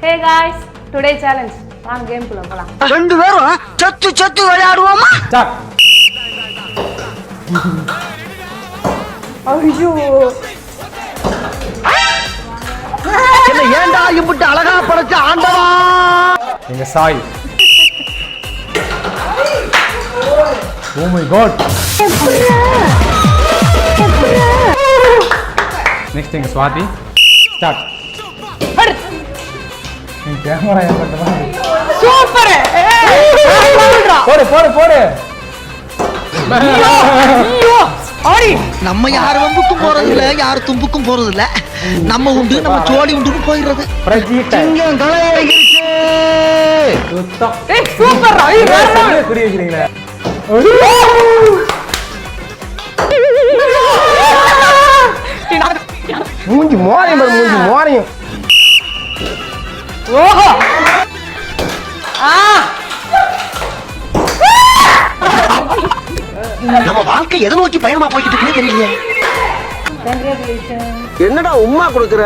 Hey guys, today challenge. வாங்க game குள்ள போலாம். ரெண்டு பேரும் சத்து விளையாடுவோமா? ஸ்டார்ட். ஐயோ. என்ன ஏன்டா இம்புட்டு அழகா படைச்ச ஆண்டவா? எங்க Sai. Oh my god. Next எங்க ஸ்வாதி. ஸ்டார்ட். நீ கேமரா ஏன் பண்றா? சூப்பர். போடு. ஐயோ. ஆடி. நம்ம யார் வம்புக்கும் போறது இல்ல, யார் தும்புக்கும் போறது இல்ல. நம்ம உண்டு, நம்ம ஜோடி உண்டுன்னு போயிடுறது. பிரஜிட். இங்க தலையறிச்சு. சுத்தம். ஏய் சூப்பர். ஐயோ வேற புரிய வைக்கிறீங்களா? மூஞ்சி மோரையும் ஓஹோ. நம்ம வாழ்க்கை எதை நோக்கி பயணமா போய்கிட்டு இருக்குன்னு தெரியல. Congratulations. என்னடா உம்மா கொடுக்குற?